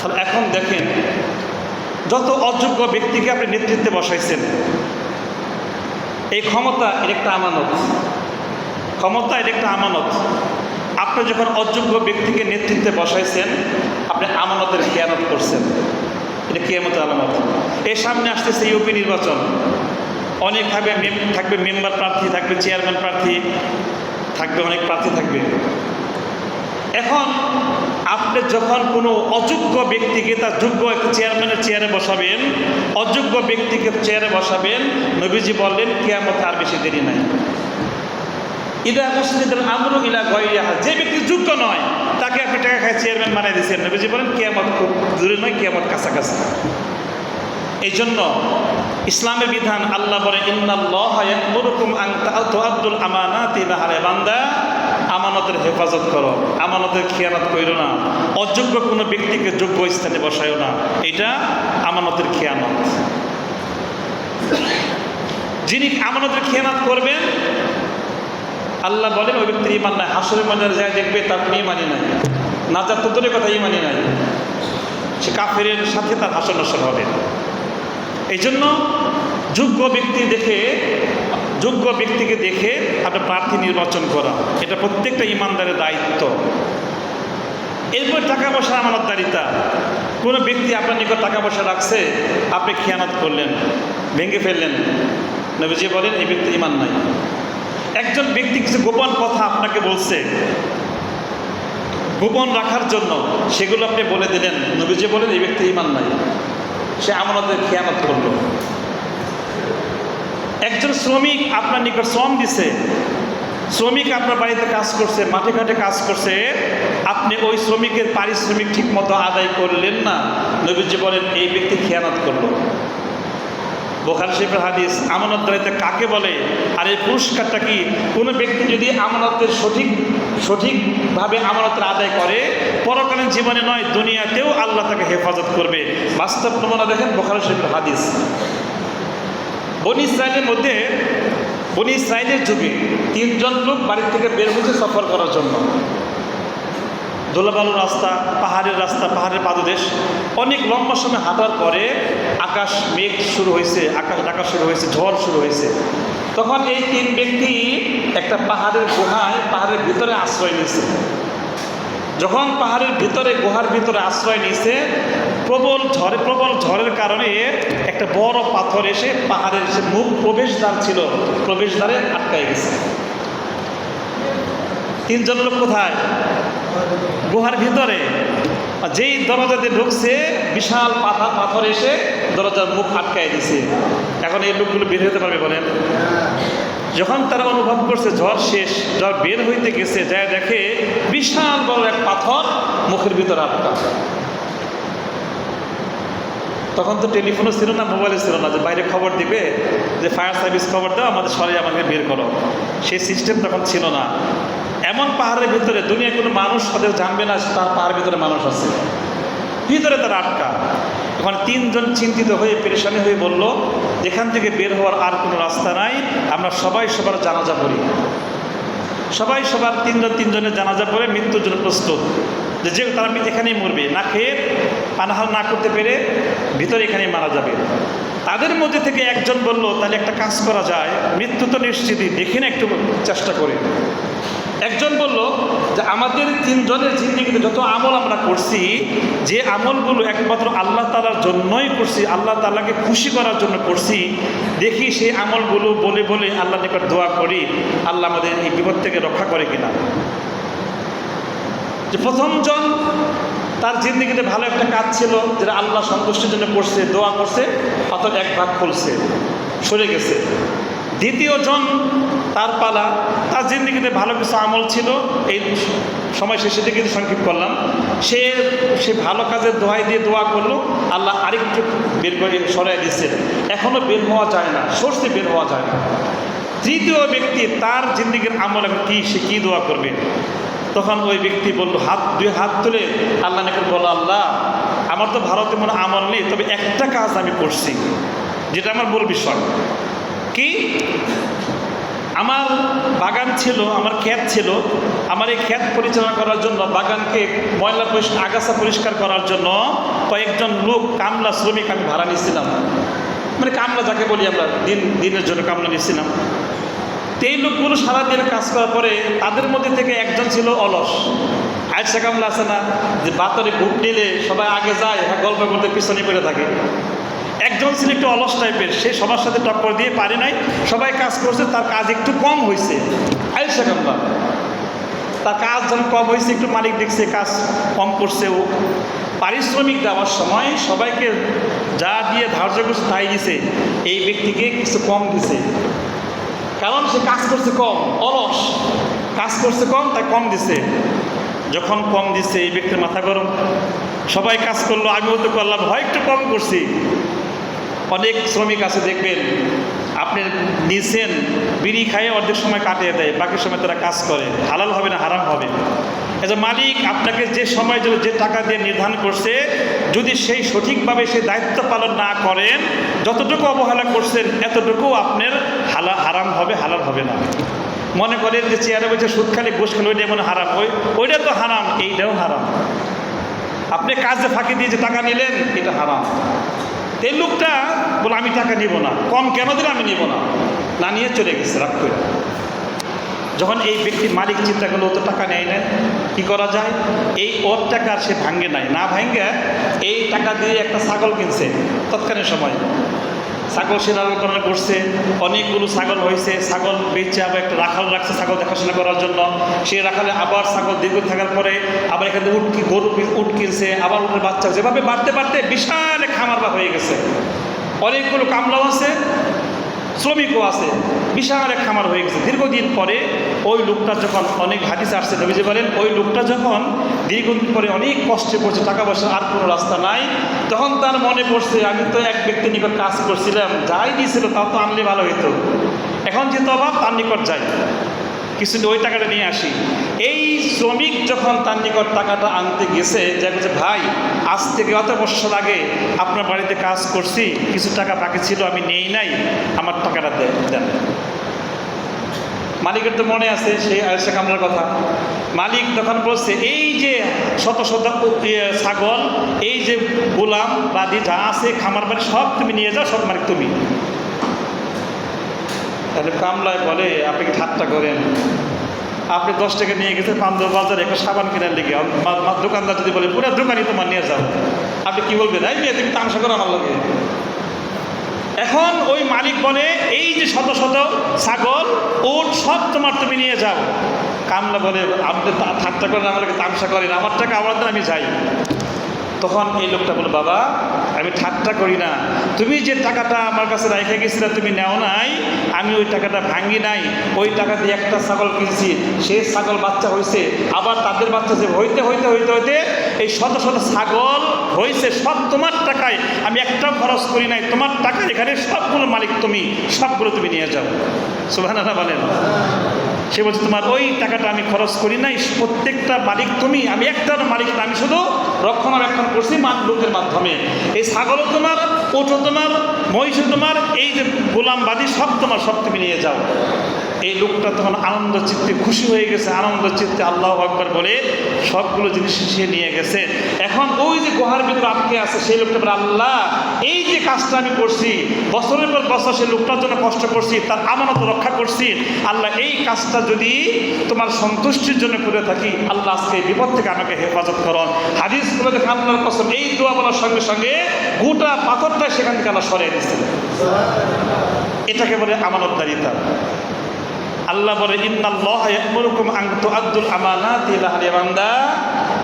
তাহলে এখন দেখেন, যত অযোগ্য ব্যক্তিকে আপনি নেতৃত্বে বসাইছেন, এই ক্ষমতা এর একটা আমানত, ক্ষমতা এর একটা আমানত। আপনি যখন অযোগ্য ব্যক্তিকে নেতৃত্বে বসাইছেন, আপনি আমানতের খেয়ানত করছেন। এটা কিয়ামতের আলামত। এর সামনে আসতেছে ইউপি নির্বাচন, অনেকভাবে থাকবে, মেম্বার প্রার্থী থাকবে, চেয়ারম্যান প্রার্থী থাকবে, অনেক প্রার্থী থাকবে। এখন আপনি যখন কোনো অযোগ্য ব্যক্তিকে তার যোগ্য একটা চেয়ারম্যানের চেয়ারে বসাবেন, অযোগ্য ব্যক্তিকে চেয়ারে বসাবেন, নবীজি বললেন কিয়ামত আর বেশি দেরি নাই। ইদা মুসলিদের আমরু ইলা গায়রিহা, যে ব্যক্তি যোগ্য নয় তাকে আপনি টাকা খায় চেয়ারম্যান বানিয়ে দিয়েছেন, নবীজি বলেন কিয়ামত খুব দূরে নয়, কিয়ামত কাছাকাছি। এই জন্য ইসলামের বিধান, আল্লাহ বলে ইন্নাল্লাহা ইয়া'মুরুকুম আন তু'আদ্দুল আমানাতি ইলা আহলিহা, বান্দা আমানতের হেফাজত করো, আমানতের খেয়ানত কইরো না, অযোগ্য কোনো ব্যক্তিকে যোগ্য স্থানে বসায়ও না, এটা আমানতের খেয়ানত। যিনি আমানতের খেয়ানত করবেন, আল্লাহ বলেন ওই ব্যক্তির ঈমান নাই, হাসরের ময়দানে যায় দেখবে তার কোনো ঈমানই নাই, নাজাত তো দূরের কথা, ঈমানই নাই, সে কাফেরের সাথে তার হাসর নসর হবে। এই জন্য যোগ্য ব্যক্তিকে দেখে আপনার প্রার্থী নির্বাচন করা, এটা প্রত্যেকটা ইমানদারের দায়িত্ব। এরপর টাকা পয়সার আমানতদারিতা। কোনো ব্যক্তি আপনার নিকট টাকা পয়সা রাখছে, আপনি খেয়ানত করলেন, ভেঙে ফেললেন, নবীজি বলেন এই ব্যক্তির ঈমান নাই। একজন ব্যক্তি কিছু গোপন কথা আপনাকে বলছে, গোপন রাখার জন্য সেগুলো আপনি বলে দিলেন, নবীজি বলেন এই ব্যক্তির ঈমান নাই, সে আমানতের খেয়ানত করলো। একজন শ্রমিক আপনার নিকট শ্রম দিছে, শ্রমিক আপনার বাড়িতে কাজ করছে, মাঠে ঘাটে কাজ করছে, আপনি ওই শ্রমিকের পারিশ্রমিক ঠিক মতো আদায় করলেন না, নবীজি বলেন এই ব্যক্তি খেয়ানত করলো। বুখারী শরীফের হাদিস, আমানতদারিতা কাকে বলে আর এই পুরস্কারটা কি? কোনো ব্যক্তি যদি আমানতের সঠিকভাবে আমানতের আদায় করে, পরকালীন জীবনে নয় দুনিয়াতেও আল্লাহ তাকে হেফাজত করবে। বাস্তব নমুনা দেখেন বুখারী শরীফের হাদিস। বনী ইসরায়েলের যুগে 3 জন লোক বাড়ির থেকে বের হয়েছে সফর করার জন্য। ধুলাবালু রাস্তা, পাহাড়ের পাদদেশ, অনেক লম্বা সময় হাঁটার পরে আকাশ ডাকা শুরু হয়েছে, ঝড় শুরু হয়েছে। তখন এই 3 ব্যক্তি একটা পাহাড়ের ভিতরে আশ্রয় নিয়েছে। যখন গুহার ভিতরে আশ্রয় নিয়েছে, প্রবল ঝড়ের কারণে একটা বড় পাথর এসে পাহাড়ের যে প্রবেশদ্বার ছিল, প্রবেশদ্বারে আটকায় গেছে। 3 জন লোক কোথায়? গুহার ভিতরে। যেই দরজা দিয়ে ঢুকছে, বিশাল পাথর এসে দরজার মুখ আটকায় দিছে। এখন এই লোকগুলো বের হতে পারবে বলেন? যখন তারা অনুভব করছে ঝড় শেষ, ঝড় বের হইতে গেছে, যায় দেখে বিশাল বড় এক পাথর মুখের ভিতরে আটকা। তখন তো টেলিফোনও ছিল না, মোবাইলও ছিল না যে বাইরে খবর দিবে, যে ফায়ার সার্ভিস খবর দাও, আমাদের সরাই আমাকে বের করো, সেই সিস্টেম তখন ছিল না। এমন পাহাড়ের ভিতরে দুনিয়ায় কোনো মানুষ তাদের জানবে না তার পাহাড়ের ভিতরে মানুষ আছে, ভিতরে তারা আটকা। এখন 3 জন চিন্তিত হয়ে পেরেশানি হয়ে বলল, এখান থেকে বের হওয়ার আর কোনো রাস্তা নাই, আমরা সবাই সবার জানাজা পড়ি। সবাই সবার 3 জনের জানাজা পড়ে মৃত্যুর জন্য প্রস্তুত, যে তারা এখানেই মরবে, না খেয়ে পানাহার না করতে পেরে ভিতরে এখানেই মারা যাবে। তাদের মধ্যে থেকে একজন বলল, তাহলে একটা কাজ করা যায়, মৃত্যু তো নিশ্চিতই, দেখি না একটু চেষ্টা করে। একজন বলল যে আমাদের 3 জনের জিন্দেগিতে যত আমল আমরা করছি, যে আমলগুলো একমাত্র আল্লাহ তাআলার জন্যই করছি, আল্লাহ তাআলাকে খুশি করার জন্য করছি, দেখি সেই আমলগুলো বলে বলে আল্লাহর নিকট দোয়া করি, আল্লাহ আমাদের এই বিপদ থেকে রক্ষা করে কিনা। যে প্রথম জন তার জিন্দেগিতে ভালো একটা কাজ ছিল, যেটা আল্লাহ সন্তুষ্টির জন্য করছে, দোয়া করছে, অত এক ভাগ খুলছে, সরে গেছে। দ্বিতীয় জন তার পালা, তার জিন্দেগিতে ভালো কিছু আমল ছিল, এই সময় শেষে দিকে সংক্ষেপ করলাম, সে ভালো কাজের দোহাই দিয়ে দোয়া করলো, আল্লাহ আরেকটু বের করে সরাই দিচ্ছে, এখনও বের হওয়া যায় না, সরষে বের হওয়া যায় না। তৃতীয় ব্যক্তি, তার জিন্দেগির আমল এখন কি, সে কী দোয়া করবে? তখন ওই ব্যক্তি বলল, 2 হাত তুলে আল্লাহ নিকট বলল, আল্লাহ আমার তো ভারতে মনে আমল নেই, তবে একটা কাজ আমি করছি, যেটা আমার মূল বিষয়। কি? আমার বাগান ছিল, আমার ক্ষেত ছিল, আমার এই ক্ষেত পরিচালনা করার জন্য, বাগানকে আগাছা পরিষ্কার করার জন্য কয়েকজন লোক কামলা শ্রমিক আমি ভাড়া নিয়েছিলাম, মানে কামলা যাকে বলি আমরা, দিনের জন্য কামলা নিয়েছিলাম। তো এই লোকগুলো সারাদিন কাজ করার পরে তাদের মধ্যে থেকে একজন ছিল অলস। আয়সা কামলা আছে না, যে বাতরে বুক নিলে সবাই আগে যায়, হ্যাঁ গল্প করতে পিছনে পড়ে থাকে। একজন ছিল একটু অলস টাইপের, সে সবার সাথে টক্কর দিয়ে পারে নাই, সবাই কাজ করছে, তার কাজ একটু কম হয়েছে। আয়সা কামলা তার কাজ যখন কম হয়েছে, একটু মালিক দেখছে কাজ কম করছে, ও পারিশ্রমিক দেওয়ার সময় সবাইকে যা দিয়ে ধার্য করছে তাই দিছে, এই ব্যক্তিকে কিছু কম দিছে, কারণ সে কাজ করছে কম, অলস কাজ করছে কম, তাই কম দিছে। যখন কম দিচ্ছে এই ব্যক্তির মাথা গরম, সবাই কাজ করলো, আমিও তো করলাম, হয় একটু কম করছি। অনেক শ্রমিক আছে দেখবেন, আপনি নিছেন, বিড়ি খাইয়ে অর্ধেক সময় কাটিয়ে দেয়, বাকি সময় তারা কাজ করে, হালাল হবে না হারাম হবে। এই যে মালিক আপনাকে যে সময় যে টাকা দিয়ে নির্ধারণ করছে, যদি সেই সঠিকভাবে সেই দায়িত্ব পালন না করেন, যতটুকু অবহেলা করছেন এতটুকু আপনার হারাম হবে, হালাল হবে না। মনে করেন যে চেয়ারে বসে সুদ খালি ঘুষ খেলে ওইটা মনে হারাম, ওইটা তো হারাম, এইটাও হারাম। আপনি কাজে ফাঁকি দিয়ে যে টাকা নিলেন, এটা হারাম। এই লোকটা বলে আমি টাকা নিব না, কম কেন দিলে আমি নিব না, না নিয়ে চলে গেছে রাগ করে। যখন এই ব্যক্তির মালিক চিন্তা করলো, ও তো টাকা নেয় না, কী করা যায়, এই ওর টাকা সে ভাঙ্গে নাই, না ভাঙ্গে এই টাকা দিয়ে একটা ছাগল কিনছে তৎকালীন সময়। ছাগল সে লালন পালন করছে, অনেকগুলো ছাগল হয়েছে, ছাগল বেচে আবার একটা রাখাল রাখছে ছাগল দেখাশোনা করার জন্য। সেই রাখালে আবার ছাগল দীর্ঘ থাকার পরে আবার এখানে উট কিনছে, আবার উটের বাচ্চা, যেভাবে বাড়তে বাড়তে বিশাল খামার হয়ে গেছে। অনেকগুলো কামলাও আছে, শ্রমিকও আছে, বিশাল এক খামার হয়ে গেছে। দীর্ঘদিন পরে ওই লোকটা যখন, অনেক হাদিস আসছে, নবীজি বলেন, ওই লোকটা যখন দীর্ঘদিন পরে অনেক কষ্টে পড়ছে, টাকা পয়সা আর কোনো রাস্তা নাই, তখন তার মনে পড়ছে, আমি তো এক ব্যক্তির নিকট কাজ করছিলাম, যাই দিয়েছিল তাও তো আনলে ভালো হইতো, এখন যেহেতু অভাব তার নিকট যাই, কিছু ওই টাকাটা নিয়ে আসি। এই শ্রমিক যখন তার নিকট টাকাটা আনতে গেছে, যে বলছে, ভাই আজ থেকে অত বছর আগে আপনার বাড়িতে কাজ করছি, কিছু টাকা বাকি ছিল আমি নেই নাই, আমার টাকাটা দেন। মালিকের তো মনে আছে সেই আয়েশা কামলার কথা। মালিক তখন বলছে, এই যে শত শত ছাগল, এই যে গোলাম বাদি যা আছে খামার বাড়ি সব তুমি নিয়ে যাও, সব মালিক তুমি। তাহলে কামলায় বলে, আপনি কি ঠাট্টা করেন? আপনি 10 টাকা নিয়ে গেছেন পান্ডব বাজারে একটা সাবান কেনার লেগে, দোকানদার যদি বলে পুরো দোকানই তোমার নিয়ে যাও, আপনি কি বলবেন? এই মেয়ে তুমি তামসা করো আমার লাগে। এখন ওই মালিক বলে, এই যে শত শত ছাগল ওট সব তোমার, তুমি নিয়ে যাও। কামলা বলে, আপনি ঠাট্টা করেন, আমাকে তামসা করেন, আমার টাকা আমার দ্বারা আমি যাই। তখন এই লোকটা বলে, বাবা আমি ঠাট্টা করি না, তুমি যে টাকাটা আমার কাছে রেখে গেছিলে তুমি নেও নাই, আমি ওই টাকাটা ভাঙি নাই, ওই টাকা দিয়ে একটা ছাগল কিনছি, সেই ছাগল বাচ্চা হয়েছে, আবার তাদের বাচ্চা যে হইতে হইতে হইতে হইতে এই শত শত ছাগল হয়েছে, সব তোমার টাকায়, আমি একটাও খরচ করি নাই, তোমার টাকা এখানে সবগুলো মালিক তুমি, সবগুলো তুমি নিয়ে যাও। সুবহানাল্লাহ বলেন। সে বলছে, তোমার ওই টাকাটা আমি খরচ করি নাই, প্রত্যেকটা মালিক তুমি, আমি একটার মালিক না, আমি শুধু রক্ষণাবেক্ষণ করছি লোকের মাধ্যমে। এই ছাগলও তোমার, ওটও তোমার, মহিষও তোমার, এই যে গোলামবাদী সব তোমার, সব তুমি নিয়ে যাও। এই লোকটা তখন আনন্দ চিত্তে খুশি হয়ে গেছে, আনন্দ চিত্তে আল্লাহু আকবার বলে সবগুলো জিনিস সে নিয়ে গেছে। এখন ওই যে গুহার ভিতরে আটকে আছে সেই লোকটা বলে, আল্লাহ এই যে কাজটা আমি করছি, বছরের পর বছর সেই লোকটার জন্য কষ্ট করছি, তার আমানত রক্ষা করছি, আল্লাহ এই কাজটা যদি তোমার সন্তুষ্টির জন্য করে থাকি, আল্লাহ আজকে এই বিপদ থেকে আমাকে হেফাজত করুন। হাদিসগুলো দেখে আল্লাহর কসম, এই দোয়া বলার সঙ্গে সঙ্গে গোটা পাথরটা সেখান থেকে আল্লাহ সরিয়ে দিচ্ছেন। এটাকে বলে আমানতদারিতা। আল্লাহ বলে, ইন্নাল্লাহা ইয়া'মুরুকুম আন তু'আদ্দুল আমানাতি ইলা আহলিহা। বান্দা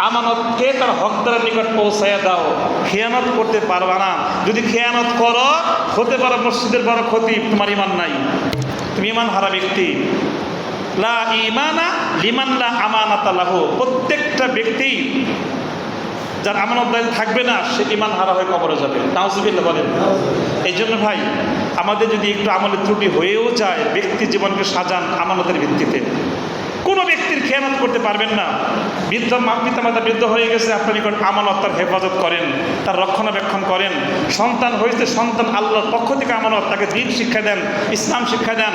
আমানতকে তার হকদারের নিকট পৌঁছায়া দাও, খেয়ানত করতে পারবা না। যদি খেয়ানত করো, হতে পারে মসজিদের বড় ক্ষতি, তোমার ঈমান নাই, তুমি ঈমান হারা ব্যক্তি। লা ঈমানা লিমান লা আমানাতা লাহু। প্রত্যেকটা ব্যক্তি যার আমানতদারি থাকবে না, সে ঈমান হারা হয়ে কবরে যাবে। নাউজুবিল্লাহ বলেন। এই জন্য ভাই, আমাদের যদি একটু আমলের ত্রুটি হয়েও যায়, ব্যক্তি জীবনকে সাজান আমানতের ভিত্তিতে। কোনো ব্যক্তির খেয়ানত করতে পারবেন না। পিতামাতা বৃদ্ধ হয়ে গেছে, আপনার নিকট আমানত, তার হেফাজত করেন, তার রক্ষণাবেক্ষণ করেন। সন্তান হয়েছে, সন্তান আল্লাহর পক্ষ থেকে আমানত, তাকে দ্বীন শিক্ষা দেন, ইসলাম শিক্ষা দেন,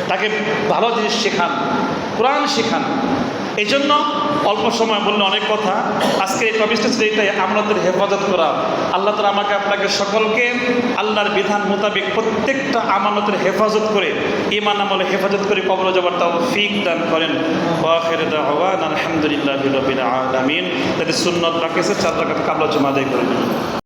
তাকে ভালো জিনিস শেখান, কোরআন শেখান। এই জন্য অল্প সময় বললে অনেক কথা, আজকে এই টপিকটা ছিল এইটাই, আমানতের হেফাজত করা। আল্লাহ তাআলা আমাকে আপনাকে সকলকে আল্লাহর বিধান মোতাবেক প্রত্যেকটা আমানতের হেফাজত করে, ঈমান আমলে হেফাজত করে কবরে যাওয়ার তৌফিক দান করেন। ওয়া আখিরু দাওয়ানা আলহামদুলিল্লাহি রাব্বিল আলামিন। তাদের সুন্নাত রাখেছে 4 রাকাত কাবলা জুমা আদায় করে নেবেন।